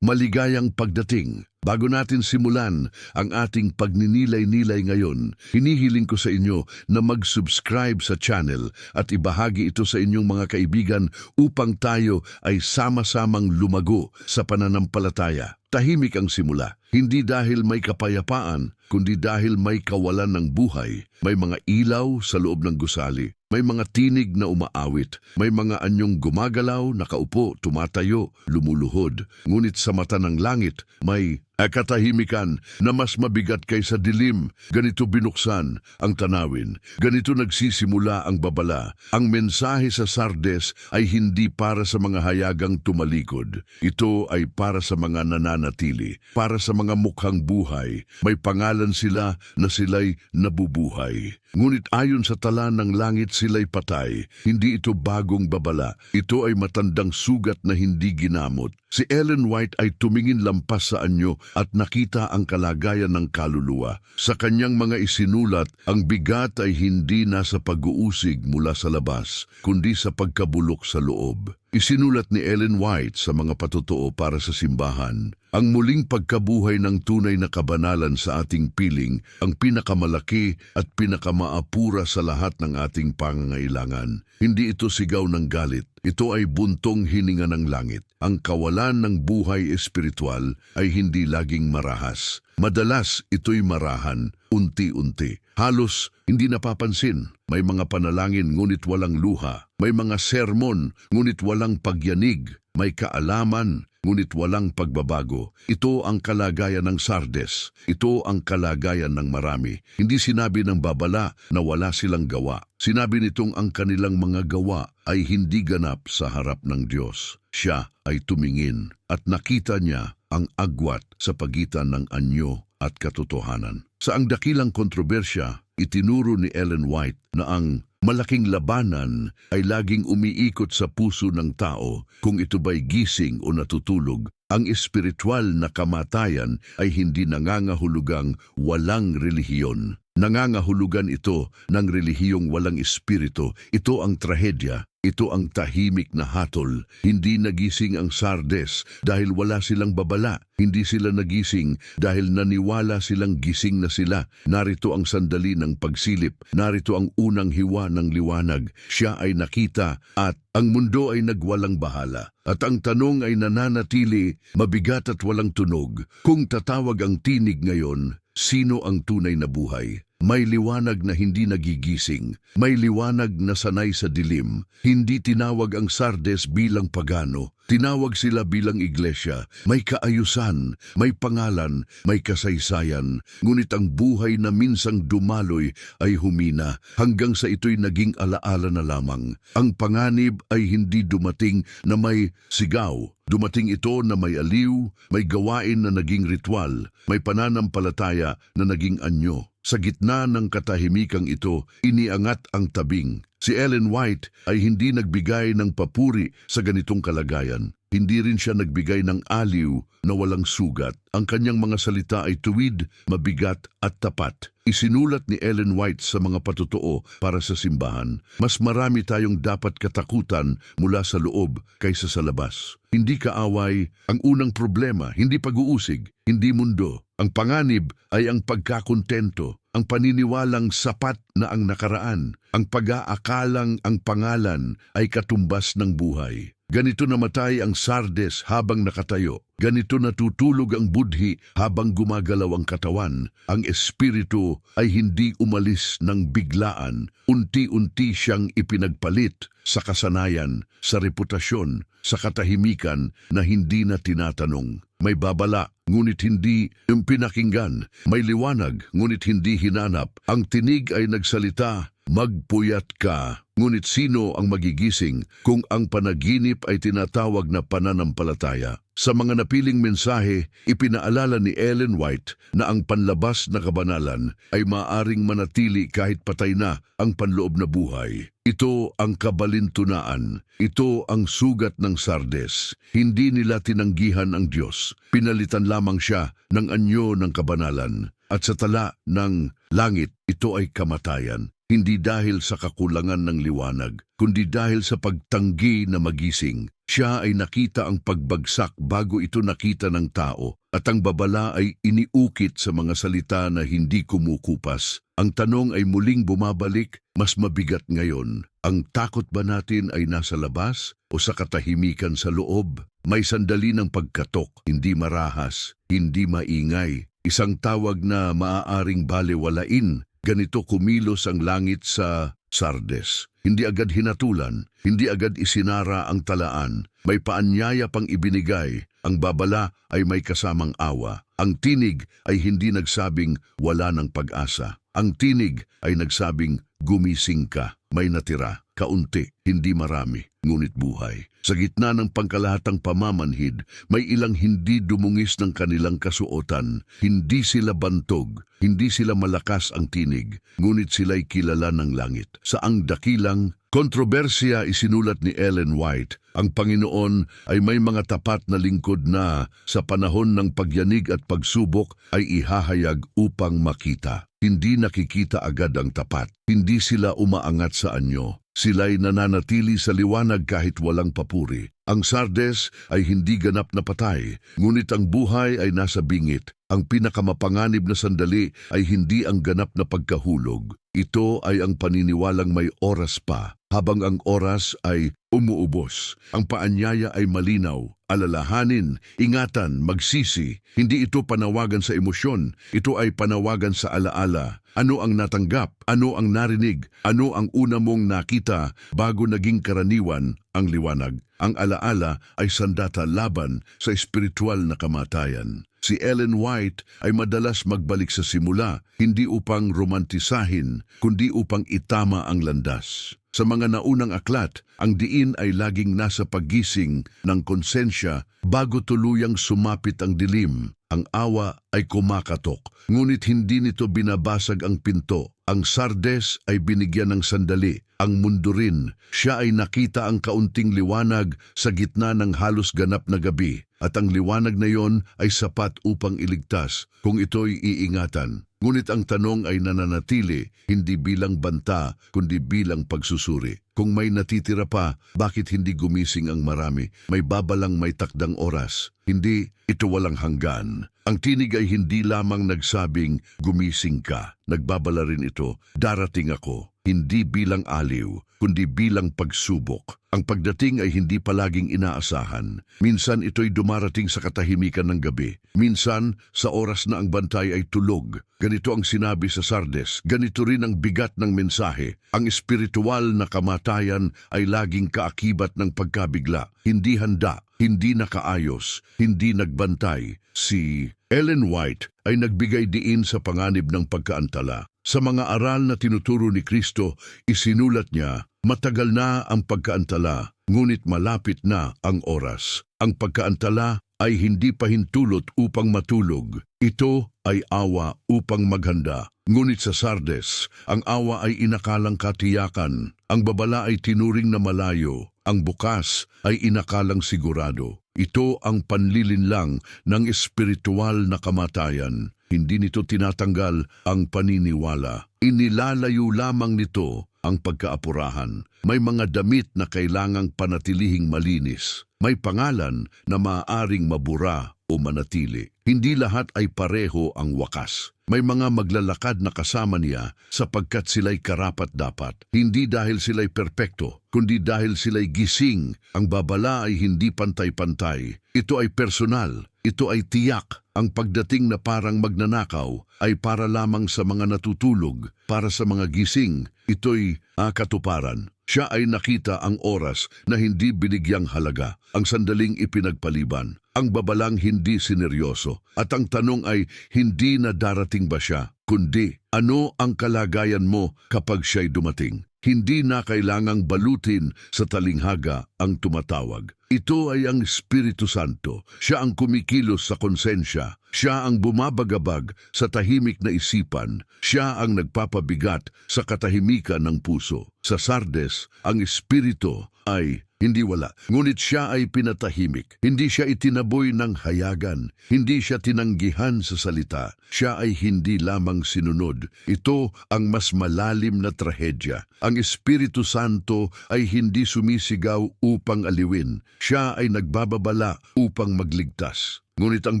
Maligayang pagdating. Bago natin simulan ang ating pagninilay-nilay ngayon, hinihiling ko sa inyo na mag-subscribe sa channel at ibahagi ito sa inyong mga kaibigan upang tayo ay sama-samang lumago sa pananampalataya. Tahimik ang simula, hindi dahil may kapayapaan, kundi dahil may kawalan ng buhay. May mga ilaw sa loob ng gusali. May mga tinig na umaawit, may mga anyong gumagalaw, nakaupo, tumatayo, lumuluhod. Ngunit sa mata ng langit, may katahimikan na mas mabigat kaysa dilim. Ganito binuksan ang tanawin. Ganito nagsisimula ang babala. Ang mensahe sa Sardes ay hindi para sa mga hayagang tumalikod. Ito ay para sa mga nananatili, para sa mga mukhang buhay. May pangalan sila na sila'y nabubuhay. Ngunit ayon sa tala ng langit sila'y patay. Hindi ito bagong babala. Ito ay matandang sugat na hindi ginamot. Si Ellen White ay tumingin lampas sa anyo at nakita ang kalagayan ng kaluluwa. Sa kanyang mga isinulat, ang bigat ay hindi nasa pag-uusig mula sa labas, kundi sa pagkabulok sa loob. Isinulat ni Ellen White sa mga patotoo para sa simbahan, ang muling pagkabuhay ng tunay na kabanalan sa ating piling ang pinakamalaki at pinakamaapura sa lahat ng ating pangangailangan. Hindi ito sigaw ng galit, ito ay buntong hininga ng langit. Ang kawalan ng buhay espiritual ay hindi laging marahas. Madalas ito'y marahan, unti-unti. Halos hindi napapansin. May mga panalangin ngunit walang luha. May mga sermon ngunit walang pagyanig. May kaalaman ngunit walang pagbabago. Ito ang kalagayan ng Sardes. Ito ang kalagayan ng marami. Hindi sinabi ng babala na wala silang gawa. Sinabi nitong ang kanilang mga gawa ay hindi ganap sa harap ng Diyos. Siya ay tumingin at nakita niya ang agwat sa pagitan ng anyo at katotohanan. Sa ang dakilang kontrobersya, itinuro ni Ellen White na ang malaking labanan ay laging umiikot sa puso ng tao kung ito ba'y gising o natutulog. Ang espiritual na kamatayan ay hindi nangangahulugang walang relihiyon. Nangangahulugan ito ng relihiyong walang espiritu. Ito ang trahedya. Ito ang tahimik na hatol. Hindi nagising ang Sardes dahil wala silang babala. Hindi sila nagising dahil naniwala silang gising na sila. Narito ang sandali ng pagsilip. Narito ang unang hiwa ng liwanag. Siya ay nakita at ang mundo ay nagwalang bahala. At ang tanong ay nananatili, mabigat at walang tunog. Kung tatawag ang tinig ngayon, sino ang tunay na buhay? May liwanag na hindi nagigising. May liwanag na sanay sa dilim. Hindi tinawag ang Sardes bilang pagano. Tinawag sila bilang iglesia. May kaayusan, may pangalan, may kasaysayan. Ngunit ang buhay na minsang dumaloy ay humina hanggang sa ito'y naging alaala na lamang. Ang panganib ay hindi dumating na may sigaw. Dumating ito na may aliw, may gawain na naging ritual, may pananampalataya na naging anyo. Sa gitna ng katahimikang ito, iniangat ang tabing. Si Ellen White ay hindi nagbigay ng papuri sa ganitong kalagayan. Hindi rin siya nagbigay ng aliw na walang sugat. Ang kanyang mga salita ay tuwid, mabigat at tapat. Isinulat ni Ellen White sa mga patotoo para sa simbahan. Mas marami tayong dapat katakutan mula sa loob kaysa sa labas. Hindi kaaway ang unang problema, hindi pag-uusig, hindi mundo. Ang panganib ay ang pagkakontento, ang paniniwalang sapat na ang nakaraan, ang pag-aakalang ang pangalan ay katumbas ng buhay. Ganito namatay ang Sardes habang nakatayo. Ganito natutulog ang budhi habang gumagalaw ang katawan. Ang espiritu ay hindi umalis ng biglaan. Unti-unti siyang ipinagpalit sa kasanayan, sa reputasyon, sa katahimikan na hindi na tinatanong. May babala, ngunit hindi yung pinakinggan. May liwanag, ngunit hindi hinanap. Ang tinig ay nagsalita, magpuyat ka. Ngunit sino ang magigising kung ang panaginip ay tinatawag na pananampalataya? Sa mga napiling mensahe, ipinaalala ni Ellen White na ang panlabas na kabanalan ay maaring manatili kahit patay na ang panloob na buhay. Ito ang kabalintunaan. Ito ang sugat ng Sardes. Hindi nila tinanggihan ang Diyos. Pinalitan lamang siya ng anyo ng kabanalan. At sa tala ng langit, ito ay kamatayan. hindi dahil sa kakulangan ng liwanag, kundi dahil sa pagtanggi na magising. Siya ay nakita ang pagbagsak bago ito nakita ng tao, at ang babala ay iniukit sa mga salita na hindi kumukupas. Ang tanong ay muling bumabalik, mas mabigat ngayon. Ang takot ba natin ay nasa labas o sa katahimikan sa loob? May sandali ng pagkatok, hindi marahas, hindi maingay. Isang tawag na maaaring balewalain. Ganito kumilos ang langit sa Sardes. Hindi agad hinatulan, hindi agad isinara ang talaan. May paanyaya pang ibinigay. Ang babala ay may kasamang awa. Ang tinig ay hindi nagsabing wala ng pag-asa. Ang tinig ay nagsabing gumising ka. May natira, kaunti, hindi marami, ngunit buhay. Sa gitna ng pangkalahatang pamamanhid, may ilang hindi dumungis ng kanilang kasuotan. Hindi sila bantog, hindi sila malakas ang tinig, ngunit sila'y kilala ng langit. Sa ang dakilang kontrobersiya isinulat ni Ellen White, ang Panginoon ay may mga tapat na lingkod na sa panahon ng pagyanig at pagsubok ay ihahayag upang makita. Hindi nakikita agad ang tapat. Hindi sila umaangat sa anyo. Sila'y nananatili sa liwanag kahit walang papuri. Ang Sardes ay hindi ganap na patay, ngunit ang buhay ay nasa bingit. Ang pinakamapanganib na sandali ay hindi ang ganap na pagkahulog. Ito ay ang paniniwalang may oras pa, habang ang oras ay umuubos. Ang paanyaya ay malinaw, alalahanin, ingatan, magsisi. Hindi ito panawagan sa emosyon, ito ay panawagan sa alaala. Ano ang natanggap? Ano ang narinig? Ano ang una mong nakita bago naging karaniwan ang liwanag? Ang alaala ay sandata laban sa espiritual na kamatayan. Si Ellen White ay madalas magbalik sa simula, hindi upang romantisahin, kundi upang itama ang landas. Sa mga naunang aklat, ang diin ay laging nasa paggising ng konsensya bago tuluyang sumapit ang dilim. Ang awa ay kumakatok, ngunit hindi nito binabasag ang pinto. Ang Sardes ay binigyan ng sandali. Ang mundo rin, siya ay nakita ang kaunting liwanag sa gitna ng halos ganap na gabi. At ang liwanag na yon ay sapat upang iligtas kung ito'y iingatan. Ngunit ang tanong ay nananatili, hindi bilang banta, kundi bilang pagsusuri. Kung may natitira pa, bakit hindi gumising ang marami? May babalang may takdang oras. Hindi, ito walang hanggan. Ang tinig ay hindi lamang nagsabing, gumising ka. Nagbabala rin ito, darating ako. Hindi bilang aliw, kundi bilang pagsubok. Ang pagdating ay hindi palaging inaasahan. Minsan ito'y dumarating sa katahimikan ng gabi. Minsan, sa oras na ang bantay ay tulog. Ganito ang sinabi sa Sardes. Ganito rin ang bigat ng mensahe. Ang espiritual na kamatayan ay laging kaakibat ng pagkabigla. Hindi handa, hindi nakaayos, hindi nagbantay. Si Ellen White ay nagbigay diin sa panganib ng pagkaantala. Sa mga aral na tinuturo ni Kristo, isinulat niya, matagal na ang pagkaantala, ngunit malapit na ang oras. Ang pagkaantala ay hindi pahintulot upang matulog. Ito ay awa upang maghanda. Ngunit sa Sardes, ang awa ay inakalang katiyakan. Ang babala ay tinuring na malayo. Ang bukas ay inakalang sigurado. Ito ang panlilinlang ng espiritual na kamatayan. Hindi nito tinatanggal ang paniniwala. Inilalayo lamang nito ang pagkaapurahan. May mga damit na kailangang panatilihing malinis. May pangalan na maaaring mabura o manatili. Hindi lahat ay pareho ang wakas. May mga maglalakad na kasama niya sapagkat sila'y karapat-dapat. Hindi dahil sila'y perpekto, kundi dahil sila'y gising. Ang babala ay hindi pantay-pantay. Ito ay personal. Ito ay tiyak. Ang pagdating na parang magnanakaw ay para lamang sa mga natutulog, para sa mga gising. Ito'y katuparan. Siya ay nakita ang oras na hindi binigyang halaga, ang sandaling ipinagpaliban. Ang babalang hindi sineryoso. At ang tanong ay hindi na darating ba siya, kundi ano ang kalagayan mo kapag siya'y dumating. Hindi na kailangang balutin sa talinghaga ang tumatawag. Ito ay ang Espiritu Santo. Siya ang kumikilos sa konsensya. Siya ang bumabagabag sa tahimik na isipan. Siya ang nagpapabigat sa katahimikan ng puso. Sa Sardes, ang Espiritu ay Hindi wala. Ngunit siya ay pinatahimik. Hindi siya itinaboy ng hayagan. Hindi siya tinanggihan sa salita. Siya ay hindi lamang sinunod. Ito ang mas malalim na trahedya. Ang Espiritu Santo ay hindi sumisigaw upang aliwin. Siya ay nagbababala upang magligtas. Ngunit ang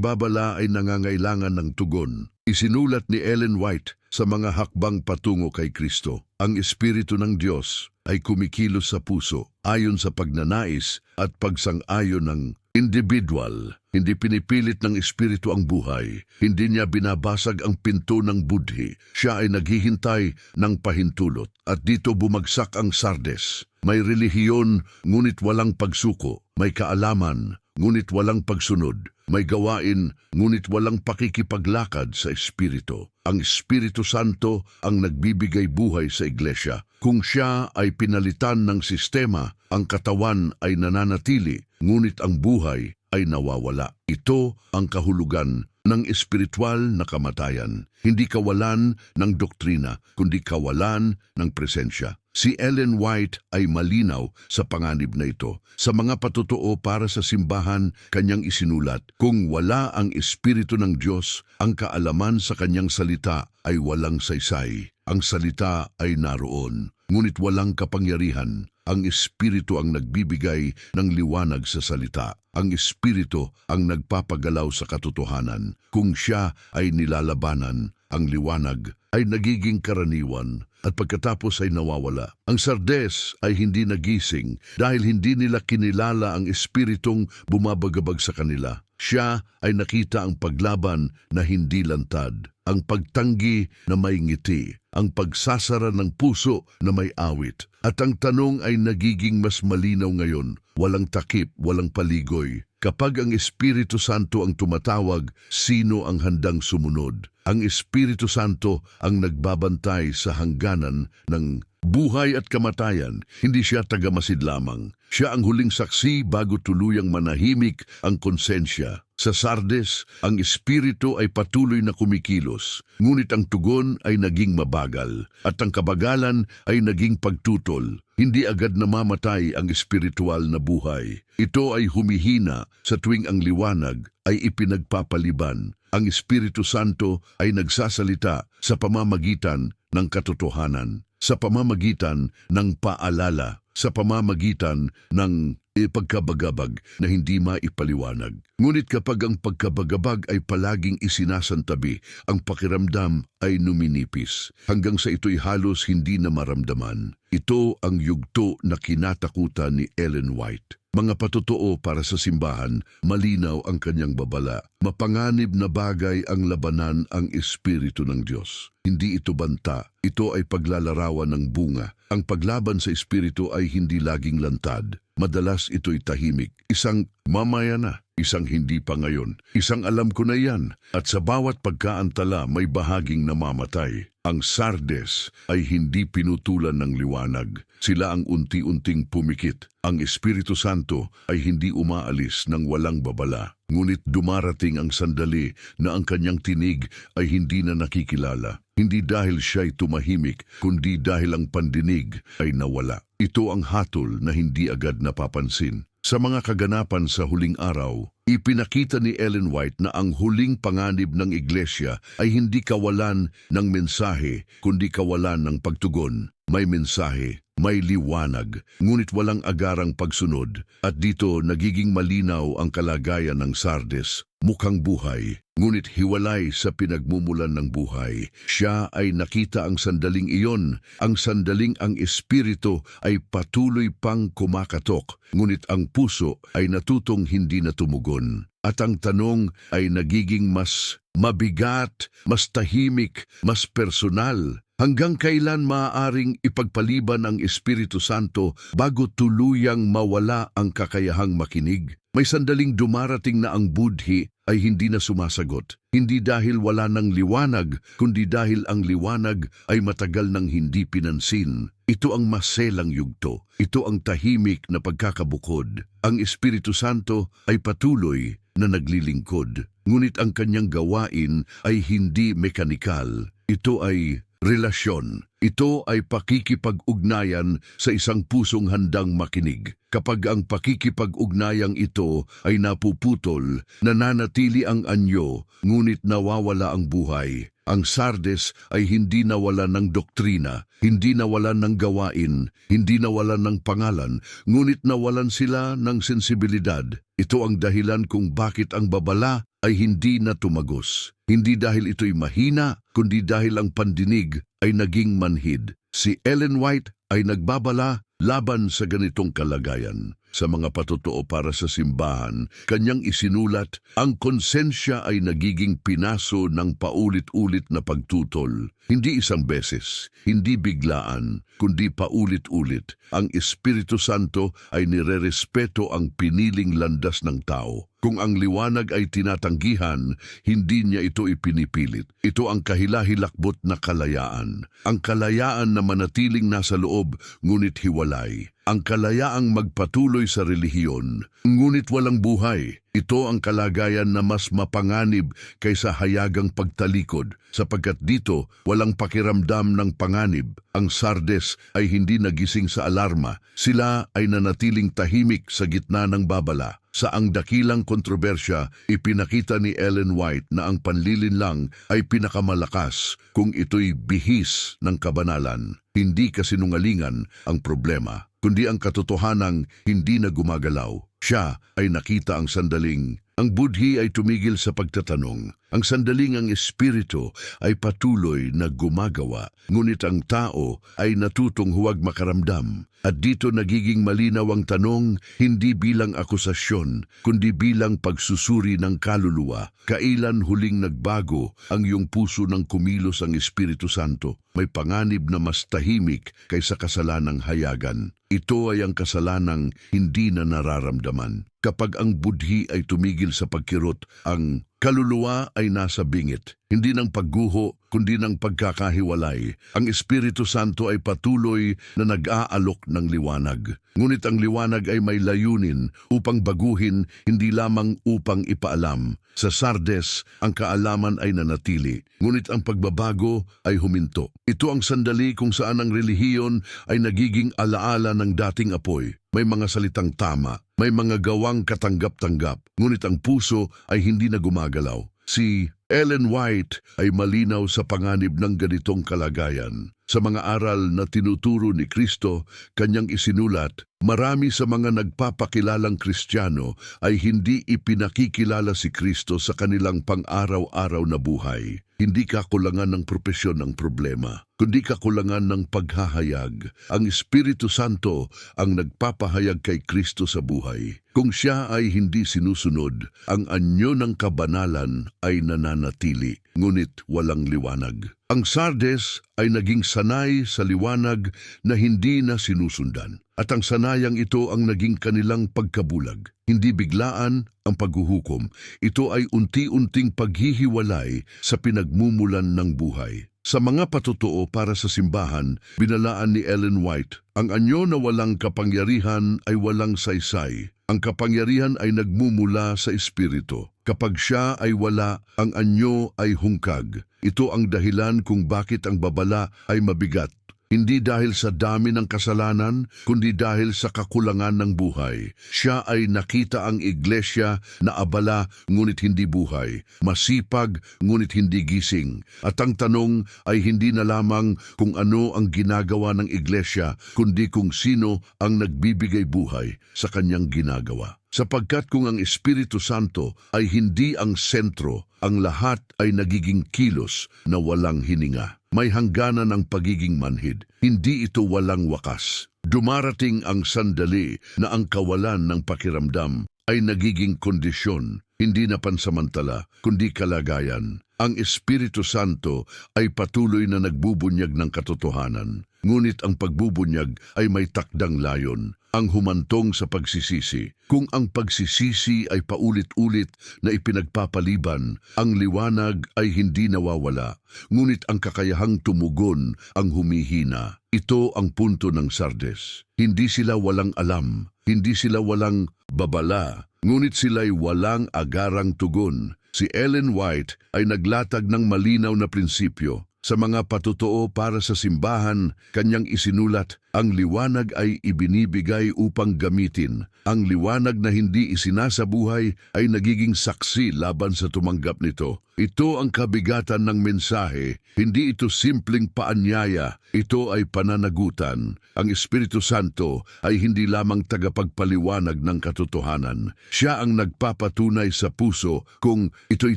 babala ay nangangailangan ng tugon. Isinulat ni Ellen White sa mga hakbang patungo kay Kristo. Ang Espiritu ng Diyos ay kumikilos sa puso ayon sa pagnanais at pagsang-ayon ng individual. Hindi pinipilit ng Espiritu ang buhay. Hindi niya binabasag ang pinto ng budhi. Siya ay naghihintay ng pahintulot. At dito bumagsak ang Sardes. May relihiyon, ngunit walang pagsuko. May kaalaman, ngunit walang pagsunod. May gawain, ngunit walang pakikipaglakad sa Espiritu. Ang Espiritu Santo ang nagbibigay buhay sa iglesia. Kung siya ay pinalitan ng sistema, ang katawan ay nananatili, ngunit ang buhay ay nawawala. Ito ang kahulugan ng espiritual na kamatayan. Hindi kawalan ng doktrina, kundi kawalan ng presensya. Si Ellen White ay malinaw sa panganib na ito. Sa mga patotoo para sa simbahan, kanyang isinulat, kung wala ang Espiritu ng Diyos, ang kaalaman sa kanyang salita ay walang saysay. Ang salita ay naroon, ngunit walang kapangyarihan. Ang Espiritu ang nagbibigay ng liwanag sa salita. Ang Espiritu ang nagpapagalaw sa katotohanan. Kung siya ay nilalabanan, ang liwanag ay nagiging karaniwan at pagkatapos ay nawawala. Ang Sardes ay hindi nagising dahil hindi nila kinilala ang Espiritong bumabagabag sa kanila. Siya ay nakita ang paglaban na hindi lantad, ang pagtanggi na may ngiti, ang pagsasara ng puso na may awit. At ang tanong ay nagiging mas malinaw ngayon, walang takip, walang paligoy. Kapag ang Espiritu Santo ang tumatawag, sino ang handang sumunod? Ang Espiritu Santo ang nagbabantay sa hangganan ng buhay at kamatayan. Hindi siya tagamasid lamang. Siya ang huling saksi bago tuluyang manahimik ang konsensya. Sa Sardes, ang Espiritu ay patuloy na kumikilos, ngunit ang tugon ay naging mabagal, at ang kabagalan ay naging pagtutol. Hindi agad namamatay ang espiritual na buhay. Ito ay humihina sa tuwing ang liwanag ay ipinagpapaliban. Ang Espiritu Santo ay nagsasalita sa pamamagitan ng katotohanan, sa pamamagitan ng paalala, sa pamamagitan ng pagkabagabag na hindi maipaliwanag. Ngunit kapag ang pagkabagabag ay palaging isinasantabi, ang pakiramdam ay numinipis, hanggang sa ito'y halos hindi na maramdaman. Ito ang yugto na kinatakutan ni Ellen White. Mga patotoo para sa simbahan, malinaw ang kanyang babala. Mapanganib na bagay ang labanan ang Espiritu ng Diyos. Hindi ito banta, ito ay paglalarawan ng bunga. Ang paglaban sa Espiritu ay hindi laging lantad. Madalas ito'y tahimik. Isang mamaya na, isang hindi pa ngayon. Isang alam ko na yan. At sa bawat pagkaantala may bahaging namamatay. Ang Sardes ay hindi pinutulan ng liwanag. Sila ang unti-unting pumikit. Ang Espiritu Santo ay hindi umaalis ng walang babala. Ngunit dumarating ang sandali na ang kanyang tinig ay hindi na nakikilala. Hindi dahil siya'y tumahimik, kundi dahil ang pandinig ay nawala. Ito ang hatol na hindi agad napapansin. Sa mga kaganapan sa huling araw, ipinakita ni Ellen White na ang huling panganib ng iglesia ay hindi kawalan ng mensahe, kundi kawalan ng pagtugon. May mensahe, may liwanag, ngunit walang agarang pagsunod. At dito nagiging malinaw ang kalagayan ng Sardes. Mukhang buhay, ngunit hiwalay sa pinagmumulan ng buhay. Siya ay nakita ang sandaling iyon, ang sandaling ang Espiritu ay patuloy pang kumakatok, ngunit ang puso ay natutong hindi na tumugon. At ang tanong ay nagiging mas mabigat, mas tahimik, mas personal. Hanggang kailan maaaring ipagpaliban ang Espiritu Santo bago tuluyang mawala ang kakayahang makinig? May sandaling dumarating na ang budhi ay hindi na sumasagot. Hindi dahil wala ng liwanag, kundi dahil ang liwanag ay matagal nang hindi pinansin. Ito ang maselang yugto. Ito ang tahimik na pagkakabukod. Ang Espiritu Santo ay patuloy na naglilingkod. Ngunit ang kanyang gawain ay hindi mekanikal. Ito ay relasyon. Ito ay pakikipag-ugnayan sa isang pusong handang makinig. Kapag ang pakikipag-ugnayang ito ay napuputol, nananatili ang anyo, ngunit nawawala ang buhay. Ang Sardes ay hindi nawalan ng doktrina, hindi nawalan ng gawain, hindi nawalan ng pangalan, ngunit nawalan sila ng sensibilidad. Ito ang dahilan kung bakit ang babala ay hindi na tumagos. Hindi dahil ito'y mahina, kundi dahil ang pandinig ay naging manhid. Si Ellen White ay nagbabala laban sa ganitong kalagayan. Sa mga patotoo para sa simbahan, kanyang isinulat, ang konsensya ay nagiging pinaso ng paulit-ulit na pagtutol. Hindi isang beses, hindi biglaan, kundi paulit-ulit. Ang Espiritu Santo ay nirerespeto ang piniling landas ng tao. Kung ang liwanag ay tinatanggihan, hindi niya ito ipinipilit. Ito ang kahilahilakbot na kalayaan. Ang kalayaan na manatiling nasa loob, ngunit hiwalay. Ang kalayaang magpatuloy sa relihiyon, ngunit walang buhay. Ito ang kalagayan na mas mapanganib kaysa hayagang pagtalikod, sapagkat dito walang pakiramdam ng panganib. Ang Sardes ay hindi nagising sa alarma. Sila ay nanatiling tahimik sa gitna ng babala. Sa ang dakilang kontrobersya, ipinakita ni Ellen White na ang panlilinlang ay pinakamalakas kung ito'y bihis ng kabanalan. Hindi kasinungalingan ang problema, kundi ang katotohanang hindi na gumagalaw. Siya ay nakita ang sandaling. Ang budhi ay tumigil sa pagtatanong. Ang sandaling ang espiritu ay patuloy na gumagawa, ngunit ang tao ay natutong huwag makaramdam. At dito nagiging malinaw ang tanong, hindi bilang akusasyon, kundi bilang pagsusuri ng kaluluwa. Kailan huling nagbago ang iyong puso ng kumilos ang Espiritu Santo? May panganib na mas tahimik kaysa kasalanang hayagan. Ito ay ang kasalanang hindi na nararamdaman. Kapag ang budhi ay tumigil sa pagkirot, ang kaluluwa ay nasa bingit, hindi ng pagguho, kundi ng pagkakahiwalay. Ang Espiritu Santo ay patuloy na nag-aalok ng liwanag. Ngunit ang liwanag ay may layunin upang baguhin, hindi lamang upang ipaalam. Sa Sardes, ang kaalaman ay nanatili, ngunit ang pagbabago ay huminto. Ito ang sandali kung saan ang relihiyon ay nagiging alaala ng dating apoy. May mga salitang tama, may mga gawang katanggap-tanggap, ngunit ang puso ay hindi na gumagalaw. Si Ellen White ay malinaw sa panganib ng ganitong kalagayan. Sa mga aral na tinuturo ni Kristo, kanyang isinulat, marami sa mga nagpapakilalang Kristiyano ay hindi ipinakikilala si Kristo sa kanilang pang-araw-araw na buhay. Hindi kakulangan ng propesyon ang problema, kundi kakulangan ng paghahayag. Ang Espiritu Santo ang nagpapahayag kay Kristo sa buhay. Kung siya ay hindi sinusunod, ang anyo ng kabanalan ay nananatili, ngunit walang liwanag. Ang Sardes ay naging sanay sa liwanag na hindi na sinusundan. At ang sanayang ito ang naging kanilang pagkabulag. Hindi biglaan ang paghuhukom. Ito ay unti-unting paghihiwalay sa pinagmumulan ng buhay. Sa mga patotoo para sa simbahan, binalaan ni Ellen White, ang anyo na walang kapangyarihan ay walang saysay. Ang kapangyarihan ay nagmumula sa Espiritu. Kapag siya ay wala, ang anyo ay hungkag. Ito ang dahilan kung bakit ang babala ay mabigat. Hindi dahil sa dami ng kasalanan, kundi dahil sa kakulangan ng buhay. Siya ay nakita ang iglesia na abala ngunit hindi buhay, masipag ngunit hindi gising. At ang tanong ay hindi na lamang kung ano ang ginagawa ng iglesia, kundi kung sino ang nagbibigay buhay sa kanyang ginagawa. Sapagkat kung ang Espiritu Santo ay hindi ang sentro, ang lahat ay nagiging kilos na walang hininga. May hangganan ang pagiging manhid. Hindi ito walang wakas. Dumarating ang sandali na ang kawalan ng pakiramdam ay nagiging kondisyon, hindi na pansamantala, kundi kalagayan. Ang Espiritu Santo ay patuloy na nagbubunyag ng katotohanan. Ngunit ang pagbubunyag ay may takdang layon, ang humantong sa pagsisisi. Kung ang pagsisisi ay paulit-ulit na ipinagpapaliban, ang liwanag ay hindi nawawala, ngunit ang kakayahang tumugon ang humihina. Ito ang punto ng Sardes. Hindi sila walang alam, hindi sila walang babala, ngunit sila'y walang agarang tugon. Si Ellen White ay naglatag ng malinaw na prinsipyo. Sa mga patutuo para sa simbahan, kanyang isinulat, ang liwanag ay ibinibigay upang gamitin. Ang liwanag na hindi isinasabuhay ay nagiging saksi laban sa tumanggap nito. Ito ang kabigatan ng mensahe. Hindi ito simpleng paanyaya. Ito ay pananagutan. Ang Espiritu Santo ay hindi lamang tagapagpaliwanag ng katotohanan. Siya ang nagpapatunay sa puso kung ito'y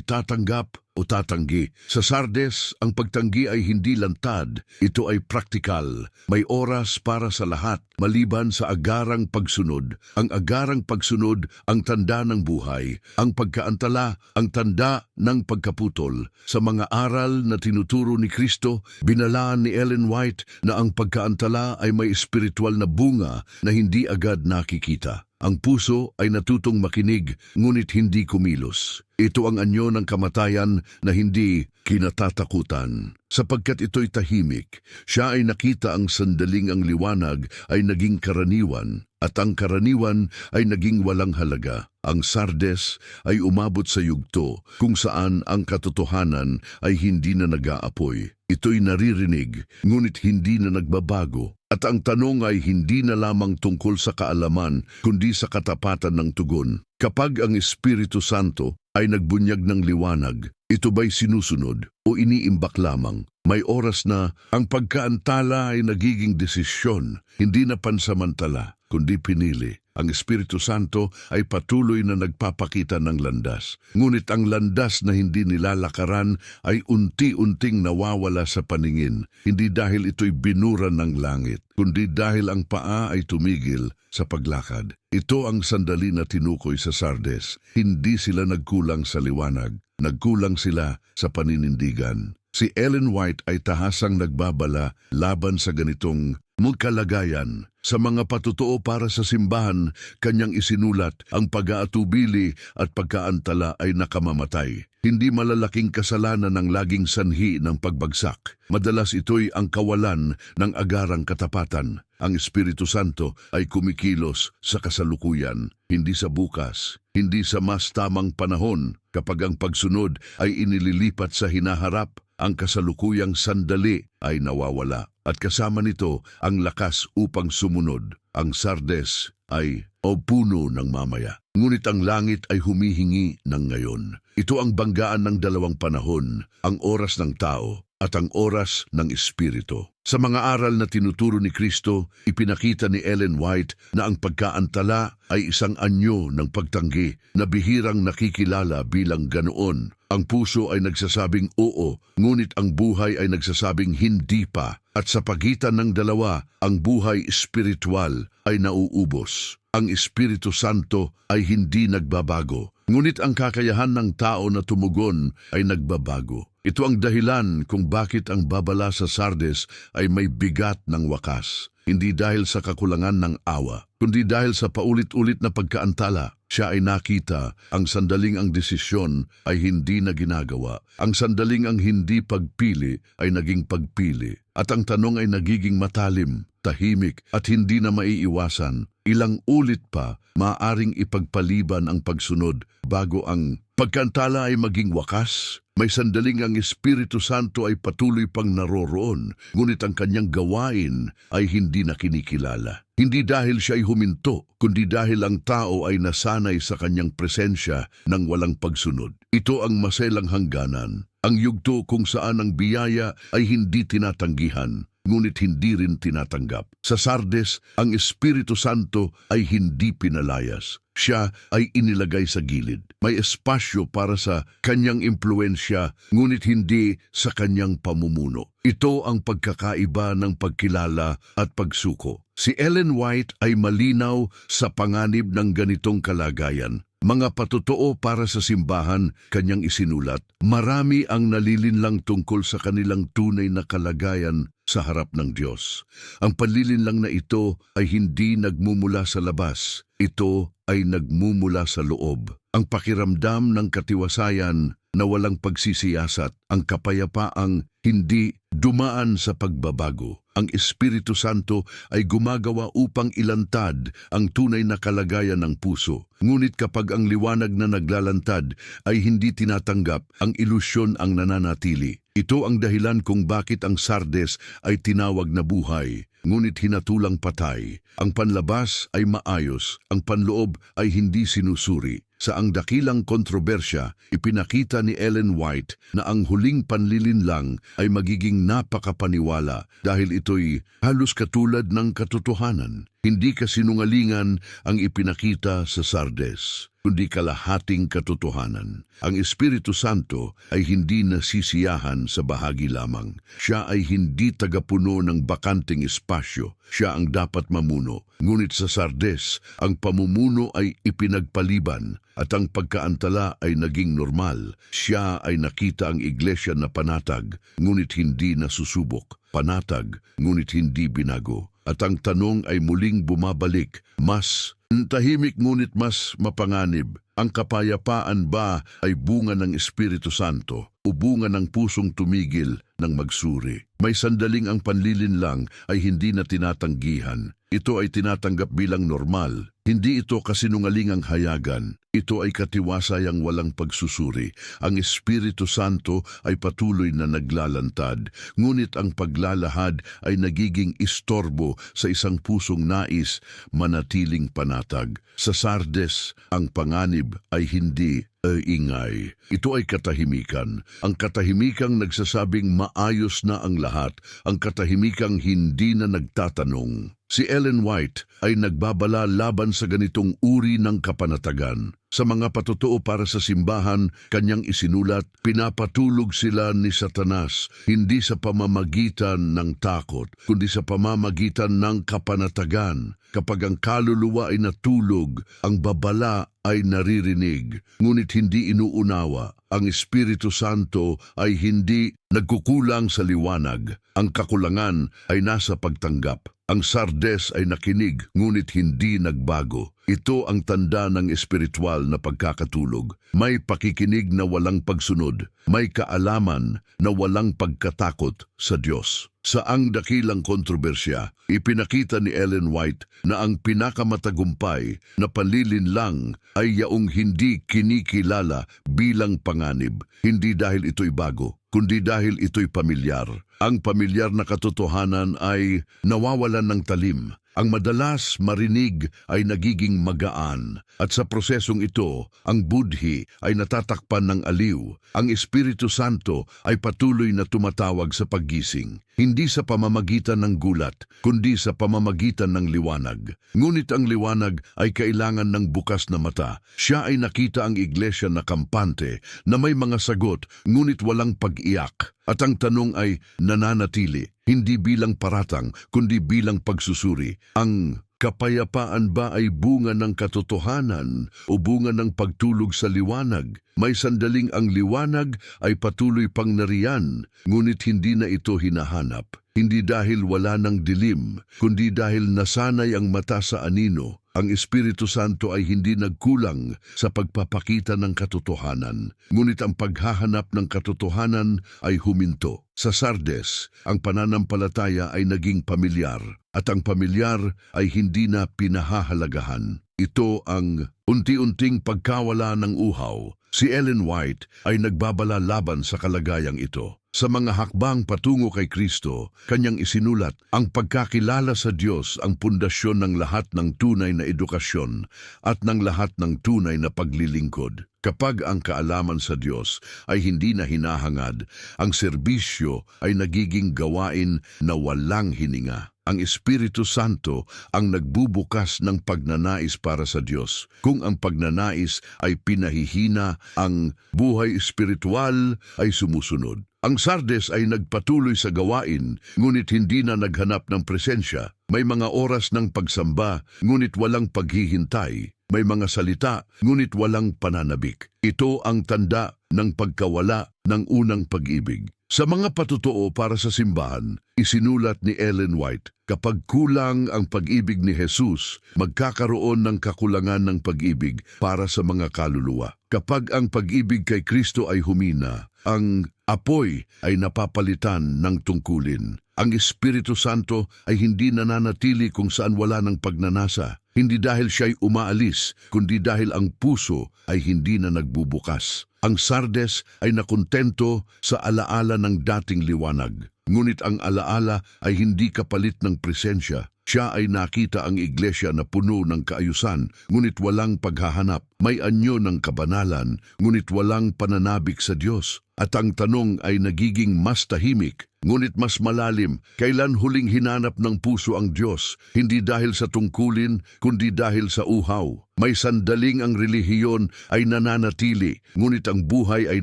tatanggap o tatanggi. Sa Sardes, ang pagtanggi ay hindi lantad. Ito ay praktikal. May oras para sa lahat, maliban sa agarang pagsunod. Ang agarang pagsunod ang tanda ng buhay. Ang pagkaantala ang tanda ng pagkaputol. Sa mga aral na tinuturo ni Kristo, binalaan ni Ellen White na ang pagkaantala ay may espiritual na bunga na hindi agad nakikita. Ang puso ay natutong makinig, ngunit hindi kumilos. Ito ang anyo ng kamatayan na hindi kinatatakutan. Sapagkat ito'y tahimik, siya ay nakita ang sandaling ang liwanag ay naging karaniwan, at ang karaniwan ay naging walang halaga. Ang Sardes ay umabot sa yugto kung saan ang katotohanan ay hindi na nag-aapoy. Ito'y naririnig, ngunit hindi na nagbabago. At ang tanong ay hindi na lamang tungkol sa kaalaman, kundi sa katapatan ng tugon. Kapag ang Espiritu Santo ay nagbunyag ng liwanag, ito ba'y sinusunod o iniimbak lamang? May oras na ang pagkaantala ay nagiging desisyon, hindi na pansamantala, kundi pinili. Ang Espiritu Santo ay patuloy na nagpapakita ng landas. Ngunit ang landas na hindi nilalakaran ay unti-unting nawawala sa paningin. Hindi dahil ito'y binura ng langit, kundi dahil ang paa ay tumigil sa paglakad. Ito ang sandali na tinukoy sa Sardes. Hindi sila nagkulang sa liwanag, nagkulang sila sa paninindigan. Si Ellen White ay tahasang nagbabala laban sa ganitong kalagayan. Sa mga patutuo para sa simbahan, kanyang isinulat, ang pag-aatubili at pagkaantala ay nakamamatay. Hindi malalaking kasalanan ang laging sanhi ng pagbagsak. Madalas ito'y ang kawalan ng agarang katapatan. Ang Espiritu Santo ay kumikilos sa kasalukuyan, hindi sa bukas, hindi sa mas tamang panahon. Kapag ang pagsunod ay inililipat sa hinaharap, ang kasalukuyang sandali ay nawawala. At kasama nito ang lakas upang sumunod. Ang Sardes ay puno ng mamaya. Ngunit ang langit ay humihingi ng ngayon. Ito ang banggaan ng dalawang panahon, ang oras ng tao at ang oras ng Espiritu. Sa mga aral na tinuturo ni Kristo, ipinakita ni Ellen White na ang pagkaantala ay isang anyo ng pagtanggi na bihirang nakikilala bilang ganoon. Ang puso ay nagsasabing oo, ngunit ang buhay ay nagsasabing hindi pa. At sa pagitan ng dalawa, ang buhay espiritual ay nauubos. Ang Espiritu Santo ay hindi nagbabago, ngunit ang kakayahan ng tao na tumugon ay nagbabago. Ito ang dahilan kung bakit ang babala sa Sardes ay may bigat ng wakas. Hindi dahil sa kakulangan ng awa, kundi dahil sa paulit-ulit na pagkaantala. Siya ay nakita ang sandaling ang desisyon ay hindi na ginagawa. Ang sandaling ang hindi pagpili ay naging pagpili. At ang tanong ay nagiging matalim, tahimik at hindi na maiiwasan. Ilang ulit pa, maaring ipagpaliban ang pagsunod bago ang pagkaantala ay maging wakas. May sandaling ang Espiritu Santo ay patuloy pang naroroon, ngunit ang kanyang gawain ay hindi na kinikilala. Hindi dahil siya ay huminto, kundi dahil ang tao ay nasanay sa kanyang presensya ng walang pagsunod. Ito ang maselang hangganan, ang yugto kung saan ang biyaya ay hindi tinatanggihan, ngunit hindi rin tinatanggap. Sa Sardes, ang Espiritu Santo ay hindi pinalayas. Siya ay inilagay sa gilid. May espasyo para sa kanyang impluensya, ngunit hindi sa kanyang pamumuno. Ito ang pagkakaiba ng pagkilala at pagsuko. Si Ellen White ay malinaw sa panganib ng ganitong kalagayan. Mga patutuo para sa simbahan, kanyang isinulat, marami ang nalilinlang tungkol sa kanilang tunay na kalagayan sa harap ng Diyos. Ang panlilinlang na ito ay hindi nagmumula sa labas. Ito ay nagmumula sa loob. Ang pakiramdam ng katiwasayan na walang pagsisiyasat, ang kapayapaang hindi dumaan sa pagbabago. Ang Espiritu Santo ay gumagawa upang ilantad ang tunay na kalagayan ng puso. Ngunit kapag ang liwanag na naglalantad ay hindi tinatanggap, ang ilusyon ang nananatili. Ito ang dahilan kung bakit ang Sardes ay tinawag na buhay, ngunit hinatulang patay. Ang panlabas ay maayos, ang panloob ay hindi sinusuri. Sa ang dakilang kontrobersya, ipinakita ni Ellen White na ang huling panlilinlang ay magiging napakapaniwala dahil ito'y halos katulad ng katotohanan. Hindi kasinungalingan ang ipinakita sa Sardes, kundi kalahating katotohanan. Ang Espiritu Santo ay hindi nasisiyahan sa bahagi lamang. Siya ay hindi tagapuno ng bakanting espasyo. Siya ang dapat mamuno. Ngunit sa Sardes, ang pamumuno ay ipinagpaliban at ang pagkaantala ay naging normal. Siya ay nakita ang iglesia na panatag, ngunit hindi nasusubok. Panatag, ngunit hindi binago. At ang tanong ay muling bumabalik, mas tahimik ngunit mas mapanganib. Ang kapayapaan ba ay bunga ng Espiritu Santo o bunga ng pusong tumigil ng magsuri? May sandaling ang panlilinlang ay hindi na tinatanggihan. Ito ay tinatanggap bilang normal. Hindi ito kasinungalingang hayagan. Ito ay katiwasayang walang pagsusuri. Ang Espiritu Santo ay patuloy na naglalantad, ngunit ang paglalahad ay nagiging istorbo sa isang pusong nais manatiling panatag. Sa Sardes, ang panganib ay hindi ingay. Ito ay katahimikan. Ang katahimikang nagsasabing maayos na ang lahat. Ang katahimikang hindi na nagtatanong. Si Ellen White ay nagbabala laban sa ganitong uri ng kapanatagan. Sa mga patotoo para sa simbahan, kanyang isinulat, pinapatulog sila ni Satanas, hindi sa pamamagitan ng takot, kundi sa pamamagitan ng kapanatagan. Kapag ang kaluluwa ay natulog, ang babala ay naririnig, ngunit hindi inuunawa. Ang Espiritu Santo ay hindi nagkukulang sa liwanag. Ang kakulangan ay nasa pagtanggap. Ang Sardes ay nakinig, ngunit hindi nagbago. Ito ang tanda ng espiritual na pagkakatulog. May pakikinig na walang pagsunod. May kaalaman na walang pagkatakot sa Diyos. Sa ang dakilang kontrobersya, ipinakita ni Ellen White na ang pinakamatagumpay na panlilinlang ay yaong hindi kinikilala bilang panganib. Hindi dahil ito'y bago, kundi dahil ito'y pamilyar. Ang pamilyar na katotohanan ay nawawalan ng talim. Ang madalas marinig ay nagiging magaan at sa prosesong ito, ang budhi ay natatakpan ng aliw. Ang Espiritu Santo ay patuloy na tumatawag sa paggising, hindi sa pamamagitan ng gulat, kundi sa pamamagitan ng liwanag. Ngunit ang liwanag ay kailangan ng bukas na mata. Siya ay nakita ang iglesia na kampante, na may mga sagot, ngunit walang pag-iyak. At ang tanong ay nananatili, hindi bilang paratang, kundi bilang pagsusuri. Ang kapayapaan ba ay bunga ng katotohanan o bunga ng pagtulog sa liwanag? May sandaling ang liwanag ay patuloy pang nariyan, ngunit hindi na ito hinahanap. Hindi dahil wala ng dilim, kundi dahil nasanay ang mata sa anino. Ang Espiritu Santo ay hindi nagkulang sa pagpapakita ng katotohanan, ngunit ang paghahanap ng katotohanan ay huminto. Sa Sardes, ang pananampalataya ay naging pamilyar, at ang pamilyar ay hindi na pinahahalagahan. Ito ang unti-unting pagkawala ng uhaw. Si Ellen White ay nagbabala laban sa kalagayang ito. Sa mga hakbang patungo kay Kristo, kanyang isinulat, ang pagkakilala sa Diyos ang pundasyon ng lahat ng tunay na edukasyon at ng lahat ng tunay na paglilingkod. Kapag ang kaalaman sa Diyos ay hindi na hinahangad, ang serbisyo ay nagiging gawain na walang hininga. Ang Espiritu Santo ang nagbubukas ng pagnanais para sa Diyos. Kung ang pagnanais ay pinahihina, ang buhay espiritual ay sumusunod. Ang Sardes ay nagpatuloy sa gawain, ngunit hindi na naghanap ng presensya. May mga oras ng pagsamba, ngunit walang paghihintay. May mga salita, ngunit walang pananabik. Ito ang tanda ng pagkawala ng unang pag-ibig. Sa mga patotoo para sa simbahan, isinulat ni Ellen White, kapag kulang ang pag-ibig ni Jesus, magkakaroon ng kakulangan ng pag-ibig para sa mga kaluluwa. Kapag ang pag-ibig kay Kristo ay humina, ang apoy ay napapalitan ng tungkulin. Ang Espiritu Santo ay hindi nananatili kung saan wala ng pagnanasa. Hindi dahil siya'y umaalis, kundi dahil ang puso ay hindi na nagbubukas. Ang Sardes ay nakontento sa alaala ng dating liwanag. Ngunit ang alaala ay hindi kapalit ng presensya. Siya ay nakita ang iglesia na puno ng kaayusan, ngunit walang paghahanap. May anyo ng kabanalan, ngunit walang pananabik sa Diyos. At ang tanong ay nagiging mas tahimik, ngunit mas malalim. Kailan huling hinanap ng puso ang Diyos? Hindi dahil sa tungkulin, kundi dahil sa uhaw. May sandaling ang relihiyon ay nananatili, ngunit ang buhay ay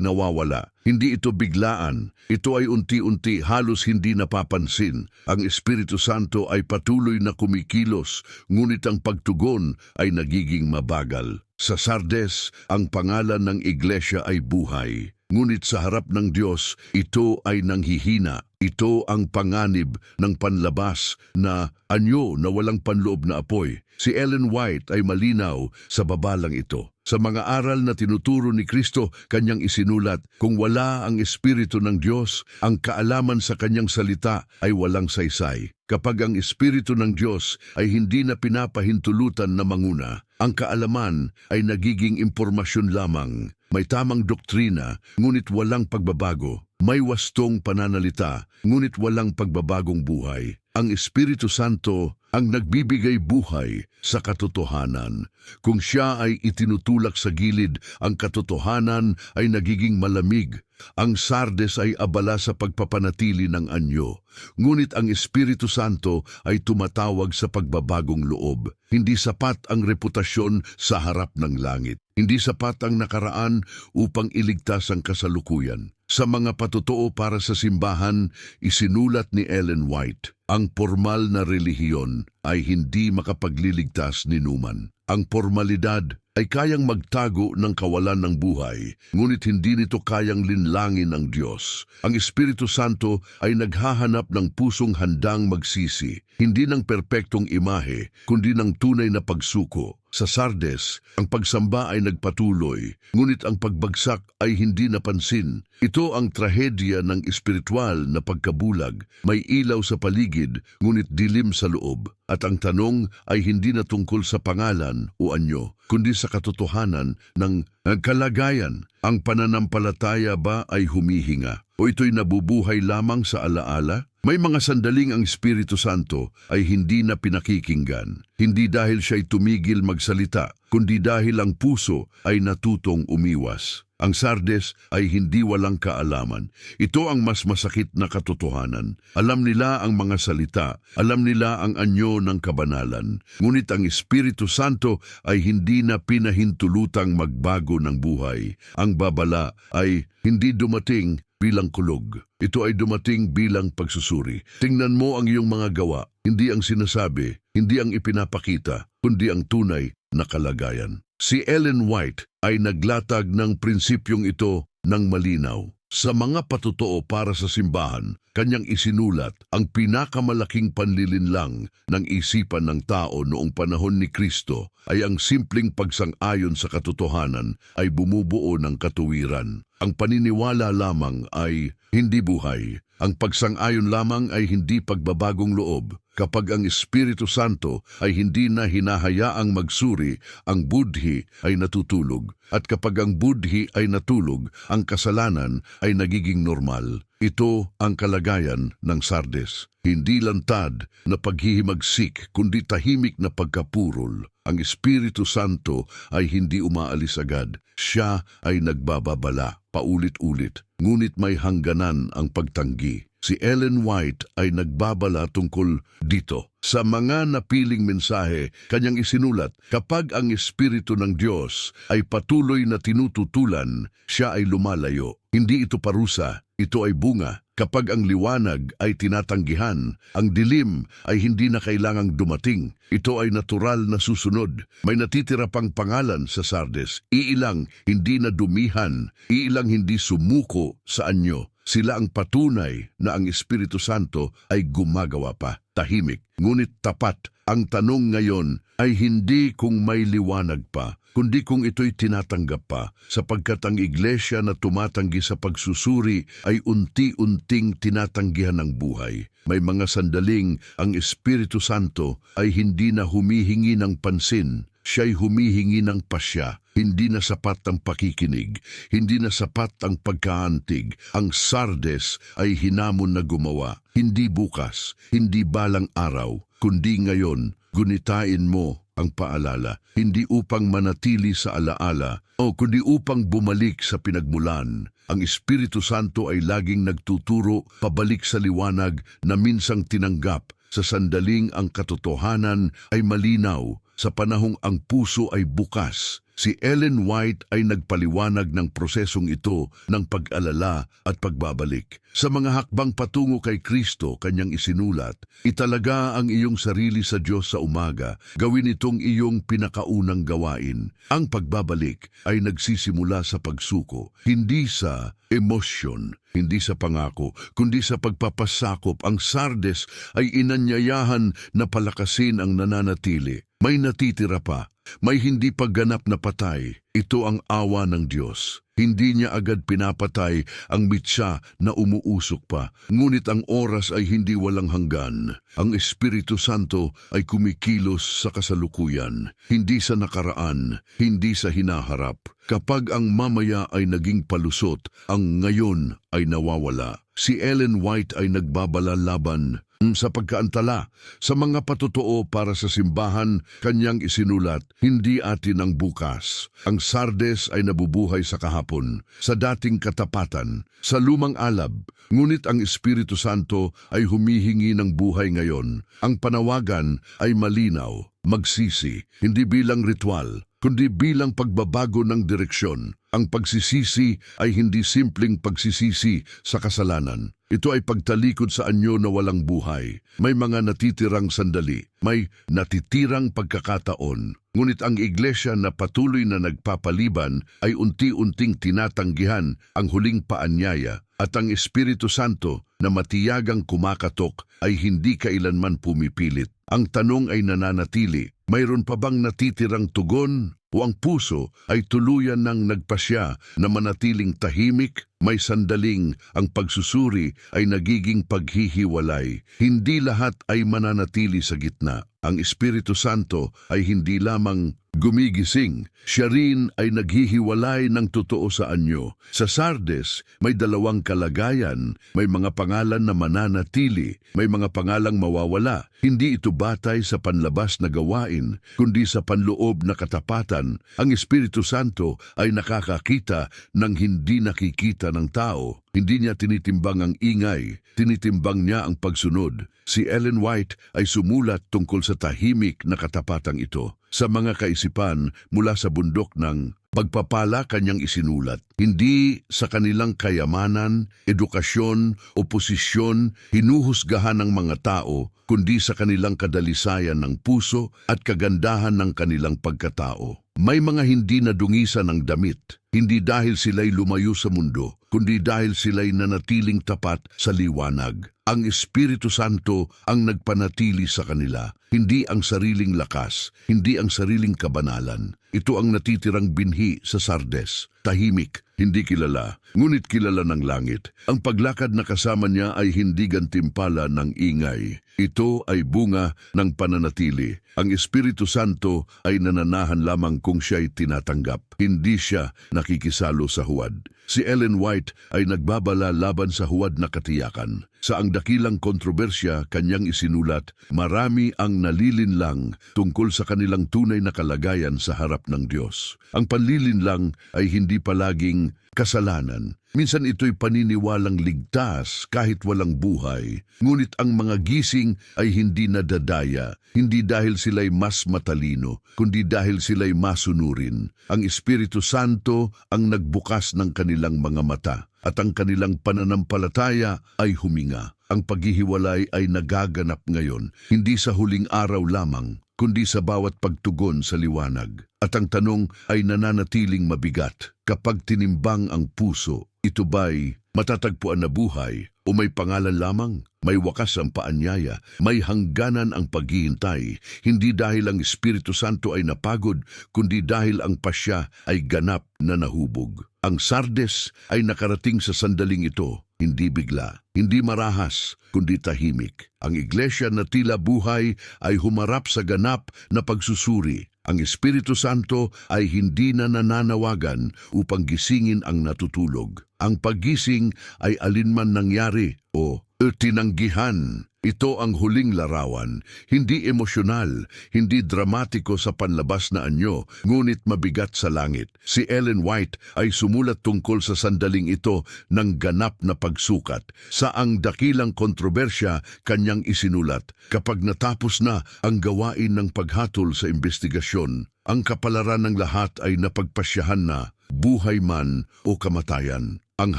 nawawala. Hindi ito biglaan. Ito ay unti-unti, halos hindi napapansin. Ang Espiritu Santo ay patuloy na kumikilos, ngunit ang pagtugon ay nagiging mabagal. Sa Sardes, ang pangalan ng iglesia ay buhay. Ngunit sa harap ng Diyos, ito ay nanghihina. Ito ang panganib ng panlabas na anyo na walang panloob na apoy. Si Ellen White ay malinaw sa babalang ito. Sa mga aral na tinuturo ni Kristo, kanyang isinulat, kung wala ang Espiritu ng Diyos, ang kaalaman sa kanyang salita ay walang saysay. Kapag ang Espiritu ng Diyos ay hindi na pinapahintulutan na manguna, ang kaalaman ay nagiging impormasyon lamang. May tamang doktrina, ngunit walang pagbabago. May wastong pananalita, ngunit walang pagbabagong buhay. Ang Espiritu Santo ang nagbibigay buhay sa katotohanan. Kung siya ay itinutulak sa gilid, ang katotohanan ay nagiging malamig. Ang Sardes ay abala sa pagpapanatili ng anyo. Ngunit ang Espiritu Santo ay tumatawag sa pagbabagong loob. Hindi sapat ang reputasyon sa harap ng langit. Hindi sapat ang nakaraan upang iligtas ang kasalukuyan. Sa mga patotoo para sa simbahan, isinulat ni Ellen White, ang formal na relihiyon ay hindi makapagliligtas ni Numan. Ang formalidad ay kayang magtago ng kawalan ng buhay, ngunit hindi nito kayang linlangin ang Diyos. Ang Espiritu Santo ay naghahanap ng pusong handang magsisi, hindi ng perpektong imahe, kundi ng tunay na pagsuko. Sa Sardes, ang pagsamba ay nagpatuloy, ngunit ang pagbagsak ay hindi napansin. Ito ang trahedya ng espiritual na pagkabulag. May ilaw sa paligid, ngunit dilim sa loob. At ang tanong ay hindi na tungkol sa pangalan o anyo, kundi sa katotohanan ng kalagayan. Ang pananampalataya ba ay humihinga? O ito'y nabubuhay lamang sa alaala? May mga sandaling ang Espiritu Santo ay hindi na pinakikinggan. Hindi dahil siya'y tumigil magsalita, kundi dahil ang puso ay natutong umiwas. Ang Sardes ay hindi walang kaalaman. Ito ang mas masakit na katotohanan. Alam nila ang mga salita, alam nila ang anyo ng kabanalan. Ngunit ang Espiritu Santo ay hindi na pinahintulutang magbago ng buhay. Ang babala ay hindi dumating bilang kulog. Ito ay dumating bilang pagsusuri. Tingnan mo ang iyong mga gawa, hindi ang sinasabi, hindi ang ipinapakita, kundi ang tunay na kalagayan. Si Ellen White ay naglatag ng prinsipyong ito ng malinaw. Sa mga patotoo para sa simbahan, kanyang isinulat ang pinakamalaking panlilinlang ng isipan ng tao noong panahon ni Kristo ay ang simpleng pagsang-ayon sa katotohanan ay bumubuo ng katuwiran. Ang paniniwala lamang ay hindi buhay. Ang pagsang-ayon lamang ay hindi pagbabagong loob. Kapag ang Espiritu Santo ay hindi na hinahayaang magsuri, ang budhi ay natutulog. At kapag ang budhi ay natulog, ang kasalanan ay nagiging normal. Ito ang kalagayan ng Sardes. Hindi lantad na paghihimagsik, kundi tahimik na pagkapurol. Ang Espiritu Santo ay hindi umaalis agad. Siya ay nagbababala, paulit-ulit. Ngunit may hangganan ang pagtanggi. Si Ellen White ay nagbabala tungkol dito. Sa mga napiling mensahe, kanyang isinulat, kapag ang Espiritu ng Diyos ay patuloy na tinututulan, siya ay lumalayo. Hindi ito parusa, ito ay bunga. Kapag ang liwanag ay tinatanggihan, ang dilim ay hindi na kailangang dumating. Ito ay natural na susunod. May natitira pang pangalan sa Sardes. Iilang hindi na dumihan, iilang hindi sumuko sa anyo. Sila ang patunay na ang Espiritu Santo ay gumagawa pa, tahimik, ngunit tapat. Ang tanong ngayon ay hindi kung may liwanag pa, kundi kung ito'y tinatanggap pa, sapagkat ang iglesia na tumatanggi sa pagsusuri ay unti-unting tinatanggihan ng buhay. May mga sandaling ang Espiritu Santo ay hindi na humihingi ng pansin, Siya'y humihingi ng pasya. Hindi na sapat ang pakikinig, hindi na sapat ang pagkaantig. Ang Sardes ay hinamon na gumawa. Hindi bukas, hindi balang araw, kundi ngayon. Gunitain mo ang paalala, hindi upang manatili sa alaala o kundi upang bumalik sa pinagmulan. Ang Espiritu Santo ay laging nagtuturo pabalik sa liwanag na minsang tinanggap sa sandaling ang katotohanan ay malinaw, sa panahong ang puso ay bukas. Si Ellen White ay nagpaliwanag ng prosesong ito ng pag-alala at pagbabalik. Sa mga hakbang patungo kay Kristo, kanyang isinulat, italaga ang iyong sarili sa Diyos sa umaga, gawin itong iyong pinakaunang gawain. Ang pagbabalik ay nagsisimula sa pagsuko, hindi sa emosyon, hindi sa pangako, kundi sa pagpapasakop. Ang Sardes ay inanyayahan na palakasin ang nananatili. May natitira pa. May hindi pagganap na patay. Ito ang awa ng Diyos. Hindi niya agad pinapatay ang mitsa na umuusok pa. Ngunit ang oras ay hindi walang hanggan. Ang Espiritu Santo ay kumikilos sa kasalukuyan. Hindi sa nakaraan, hindi sa hinaharap. Kapag ang mamaya ay naging palusot, ang ngayon ay nawawala. Si Ellen White ay nagbabala laban sa pagkaantala, sa mga patotoo para sa simbahan, kanyang isinulat, hindi atin ang bukas. Ang Sardes ay nabubuhay sa kahapon, sa dating katapatan, sa lumang alab. Ngunit ang Espiritu Santo ay humihingi ng buhay ngayon. Ang panawagan ay malinaw, magsisi, hindi bilang ritual, kundi bilang pagbabago ng direksyon. Ang pagsisisi ay hindi simpleng pagsisisi sa kasalanan. Ito ay pagtalikod sa anyo na walang buhay. May mga natitirang sandali, may natitirang pagkakataon. Ngunit ang iglesia na patuloy na nagpapaliban ay unti-unting tinatanggihan ang huling paanyaya at ang Espiritu Santo na matiyagang kumakatok ay hindi kailanman pumipilit. Ang tanong ay nananatili, mayroon pa bang natitirang tugon? O ang puso ay tuluyan ng nagpasya na manatiling tahimik, may sandaling ang pagsusuri ay nagiging paghihiwalay. Hindi lahat ay mananatili sa gitna. Ang Espiritu Santo ay hindi lamang gumigising, siya rin ay naghihiwalay ng totoo sa anyo. Sa Sardes, may dalawang kalagayan, may mga pangalan na mananatili, may mga pangalang mawawala. Hindi ito batay sa panlabas na gawain, kundi sa panloob na katapatan. Ang Espiritu Santo ay nakakakita ng hindi nakikita ng tao. Hindi niya tinitimbang ang ingay, tinitimbang niya ang pagsunod. Si Ellen White ay sumulat tungkol sa tahimik na katapatang ito. Sa mga kaisipan mula sa bundok ng pagpapala kanyang isinulat, hindi sa kanilang kayamanan, edukasyon o posisyon hinuhusgahan ng mga tao, kundi sa kanilang kadalisayan ng puso at kagandahan ng kanilang pagkatao. May mga hindi nadungisan ng damit, hindi dahil sila'y lumayo sa mundo, kundi dahil sila'y nanatiling tapat sa liwanag. Ang Espiritu Santo ang nagpanatili sa kanila, hindi ang sariling lakas, hindi ang sariling kabanalan. Ito ang natitirang binhi sa Sardes, tahimik, hindi kilala, ngunit kilala ng langit. Ang paglakad na kasama niya ay hindi gantimpala ng ingay. Ito ay bunga ng pananatili. Ang Espiritu Santo ay nananahan lamang kung siya'y tinatanggap. Hindi siya nakikisalo sa huwad. Si Ellen White ay nagbabala laban sa huwad na katiyakan. Sa ang dakilang kontrobersya, kanyang isinulat, marami ang nalilinlang tungkol sa kanilang tunay na kalagayan sa harap ng Diyos. Ang panlilinlang ay hindi palaging kasalanan. Minsan ito'y paniniwalang ligtas kahit walang buhay. Ngunit ang mga gising ay hindi nadadaya, hindi dahil sila'y mas matalino, kundi dahil sila'y masunurin. Ang Espiritu Santo ang nagbukas ng kanilang mga mata at ang kanilang pananampalataya ay huminga. Ang paghihiwalay ay nagaganap ngayon, hindi sa huling araw lamang, kundi sa bawat pagtugon sa liwanag. At ang tanong ay nananatiling mabigat. Kapag tinimbang ang puso, ito ba'y matatagpuan na buhay o may pangalan lamang? May wakas ang paanyaya, may hangganan ang paghihintay, hindi dahil ang Espiritu Santo ay napagod, kundi dahil ang pasya ay ganap na nahubog. Ang Sardes ay nakarating sa sandaling ito, hindi bigla, hindi marahas, kundi tahimik. Ang iglesia na tila buhay ay humarap sa ganap na pagsusuri. Ang Espiritu Santo ay hindi na nananawagan upang gisingin ang natutulog. Ang paggising ay alinman nangyari o tinanggihan. Ito ang huling larawan, hindi emosyonal, hindi dramatiko sa panlabas na anyo, ngunit mabigat sa langit. Si Ellen White ay sumulat tungkol sa sandaling ito ng ganap na pagsukat. Sa ang dakilang kontrobersya, kanyang isinulat, kapag natapos na ang gawain ng paghatol sa investigasyon, ang kapalaran ng lahat ay napagpasyahan na, buhay man o kamatayan. Ang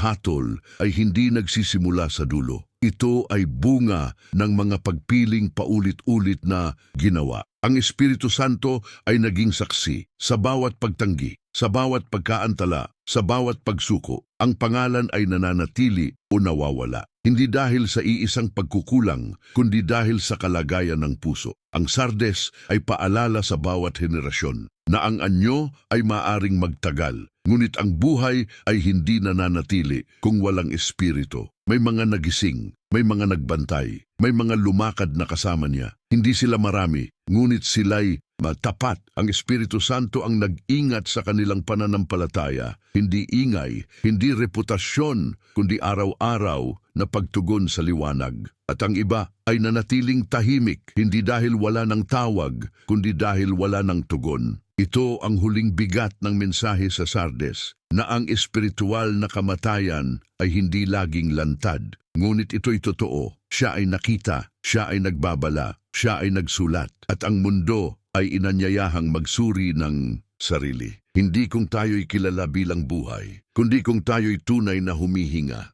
hatol ay hindi nagsisimula sa dulo. Ito ay bunga ng mga pagpiling paulit-ulit na ginawa. Ang Espiritu Santo ay naging saksi sa bawat pagtanggi, sa bawat pagkaantala, sa bawat pagsuko. Ang pangalan ay nananatili o nawawala. Hindi dahil sa iisang pagkukulang, kundi dahil sa kalagayan ng puso. Ang Sardes ay paalala sa bawat henerasyon na ang anyo ay maaring magtagal, ngunit ang buhay ay hindi nananatili kung walang espiritu. May mga nagising, may mga nagbantay, may mga lumakad na kasama niya. Hindi sila marami, ngunit sila'y matapat. Ang Espiritu Santo ang nag-ingat sa kanilang pananampalataya. Hindi ingay, hindi reputasyon, kundi araw-araw na pagtugon sa liwanag. At ang iba ay nanatiling tahimik, hindi dahil wala ng tawag, kundi dahil wala ng tugon. Ito ang huling bigat ng mensahe sa Sardes, na ang espiritual na kamatayan ay hindi laging lantad. Ngunit ito'y totoo. Siya ay nakita, siya ay nagbabala, siya ay nagsulat, at ang mundo ay inanyayahang magsuri ng sarili. Hindi kung tayo'y kilala bilang buhay, kundi kung tayo'y tunay na humihinga.